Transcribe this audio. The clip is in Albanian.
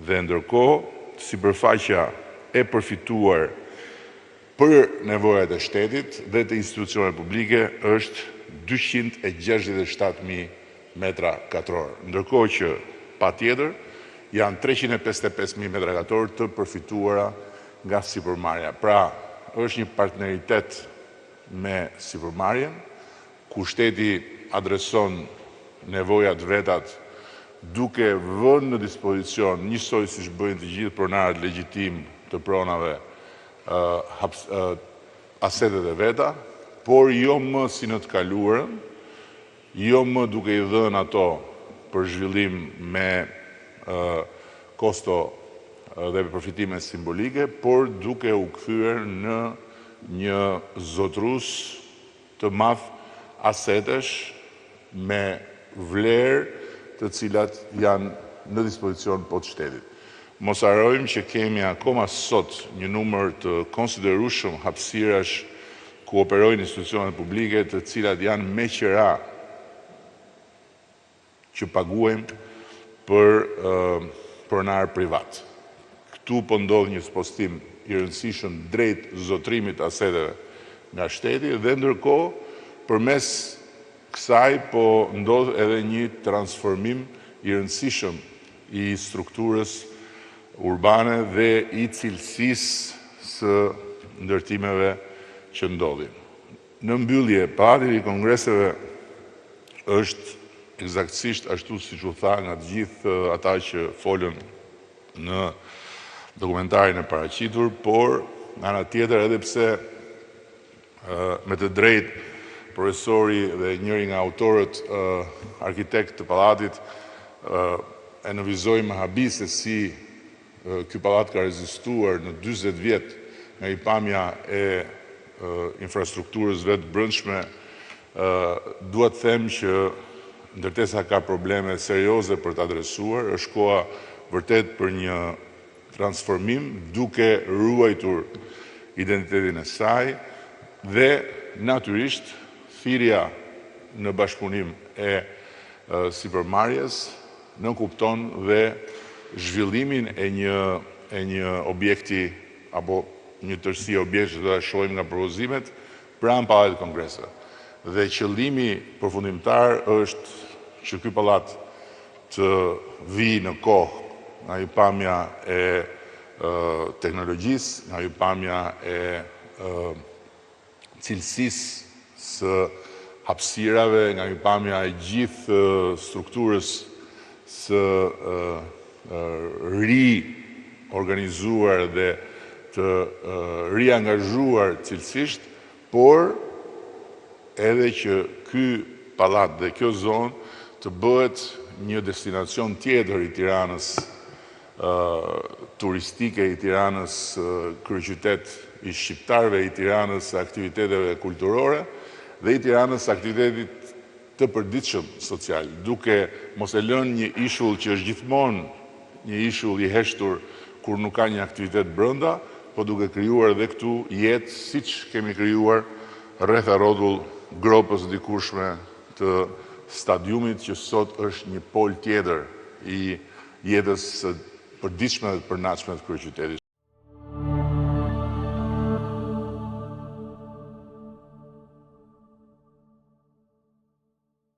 Dhe ndërkohë, sipërfaqja e përfituar për nevojat e shtetit dhe të institucioneve publike është 267.000 metra katror. Ndërkohë që patjetër janë 355.000 metra katror të përfituara nga sipërmarrja. Pra, është një partneritet me sipërmarrjen, ku shteti adreson nevojat vetat duke vënë në dispozicion, njësoj siç bëjnë të gjithë pronarët legjitim të pronave, asetet e veta, por jo më si në të kaluarën, jo më duke i dhënë ato për zhvillim me kosto dhe përfitime simbolike, por duke u kthyer në një zotrus të madh asetesh me vlerë të cilat janë në dispozicion po të shtetit. Mos harrojmë që kemi akoma sot një numër të konsiderueshëm hapësirash ku operojnë institucionet publike, të cilat janë me qira që paguajmë për pronar privat. Këtu po ndodh një spostim i rëndësishëm drejt zotrimit aseteve nga shteti dhe ndërkohë përmes kësaj po ndodh edhe një transformim i rëndësishëm i strukturës urbane dhe i cilësisë së ndërtimeve që ndodhin. Në mbyllje, Palati i Kongreseve është eksaktësisht ashtu siç u tha nga të gjithë ata që folën në dokumentarin e paraqitur, por nga ana tjetër edhe pse me të drejtë profesori dhe njëri nga autorët arkitekt të pallatit e nënvizoi me habi se si ky pallat ka rezistuar në 40 vjet nga pikpamja e infrastrukturës vetë brendshme, dua të them që ndërtesa ka probleme serioze për të adresuar, është koha vërtet për një transformim duke ruajtur identitetin e saj dhe natyrisht thirrja në bashkëpunim e sipërmarrjes nënkupton dhe zhvillimin e një objekti apo një tërësi objekte që do ta shohim nga propozimet pranë Pallatit të Kongreseve. Dhe qëllimi përfundimtar është që ky pallat të vijë në kohë nga pikpamja e teknologjisë, nga pikpamja e cilësisë së hapësirave, nga pikpamja e gjithë strukturës së riorganizuar dhe të riangazhuar cilësisht, por edhe që ky pallat dhe kjo zonë të bëhet një destinacion tjetër i Tiranës turistike, i Tiranës kryeqytet i shqiptarëve, i Tiranës aktiviteteve kulturore dhe i Tiranës aktivitetit të përditshëm social, duke mos e lënë një ishull që është gjithmonë një ishull i heshtur kur nuk ka një aktivitet brenda, po duke krijuar edhe këtu jetë siç kemi krijuar rreth rrotull gropës dikurshme të stadiumit që sot është një pol tjetër i jetës së përditshme dhe të përnaçme të kryeqytetit.